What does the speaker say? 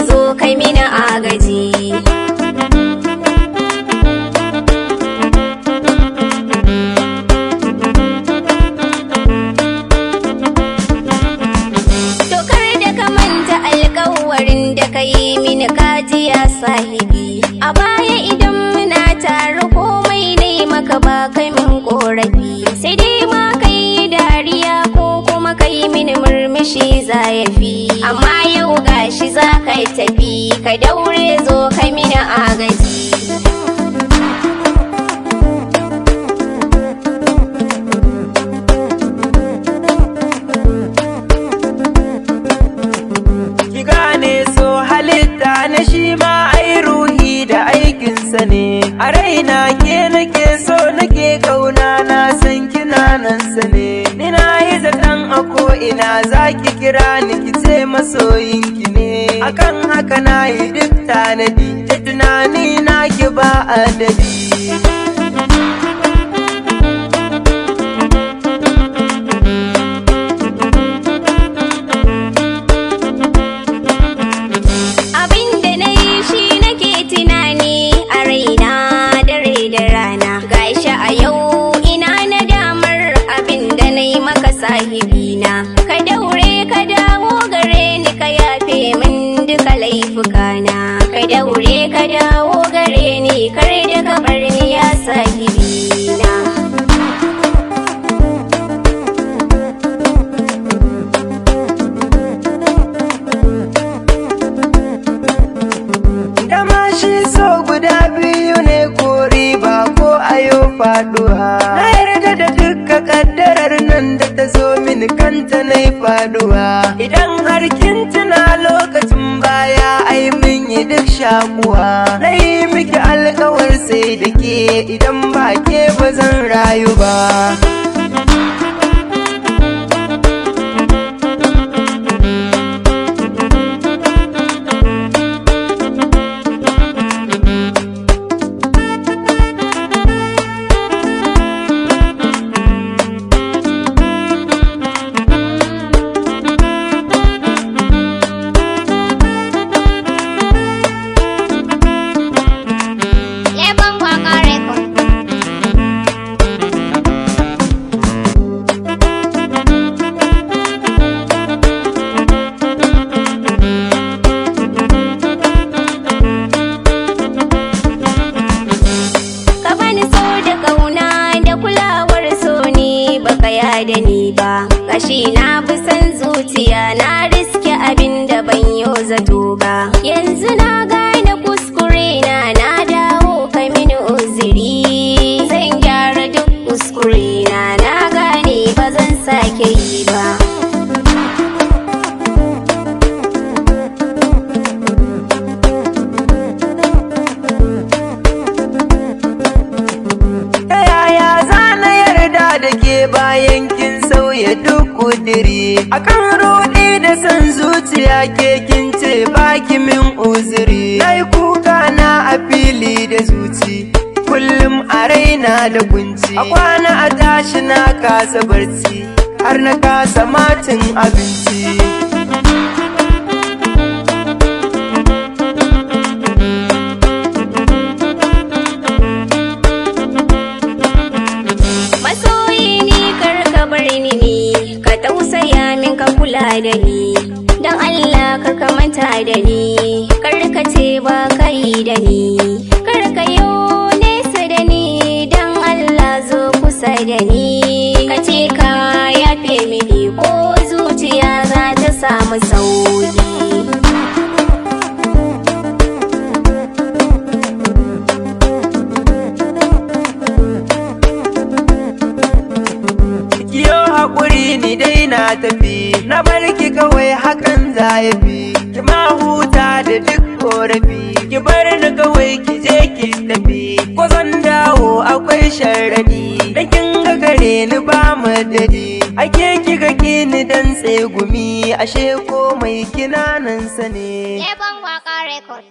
zo kai mini agaji. Tokar da ka manta alƙawarin da ka yi mini kajiya sahibi. A baya idan muna tare komai ne maka ba kai min ƙorafi. Sai dai ma kai dariya ko kuma kai mini murmushi zayafi. Amma yau gashi za ka tafi, ka daure zo kai mini agaji. Ki gane so halitta na shi ma ai ruhi da aikinsa ne. A raina ke nake so nake kauna na san kina nan sa ne. Ni na yi zaton a ko'ina za ki kira ni ki ce masoyinki ne. Akan haka na yi duk tanadi da tunani na ki ba adadi. Abinda na yi shi nake tunani a raina dare da rana. Gashi a yau ina nadamar abinda na yi maka sahibina. Ka daure ka dawo gare ni ka yafe min duka laifukana. Ka daure ka dawo gare ni kar da ka bar ni ya sahibina. Dama shi so guda biyu ne ko riba ko ayo faduwa. Na yarda da dukka kaddarar nan da ta zo mini kanta na yi faduwa. Idan har kin tuna lokacin baya ai mun yi duk shakuwa. Na yi miki alkawar sai da ke idan ba ke ba zan rayu ba. Lebon Waka record. Ka bani so da kauna da kulawar so ni baka yada ni ba. Gashi na bi san zuciya na riske abin da ban yo zato ba. Yanzu na gane kuskure na dawo kai mini uzuri. Zan gyara duk kuskure na gane ba zan sake yi ba. Ta yaya za na yarda da ke bayan kin sauya duk kudiri? Akan rudi da san zuciya ke kin ce baki min uzuri. Na yi kuka na a fili da zuci, kullum a raina da kunci. A kwana a tashi na kasa barci, har na kasa matin abinci. Masoyi ni kar ka bar ni ka tausaya min ka kula da ni. Dan Allah kar ka manta da ni, kar ka ce ba kai da ni. Kar ka yo nesa da ni, dan Allah zo kusa da ni. Ka ce ka yafe mini ko zuciya za ta samu sauki. Kiyo haƙuri ni dai na tafi, na barki kawai hakan za ya fi. Ki ma huta da duk korafi, ki bar ni kawai ki je ki tafi. Ko zan dawo akwai sharadi, da kin ga gare ni ba madadi. Ake kika kini dan tsegumi, ashe komai kina nan sa ne. Lebon Waka record.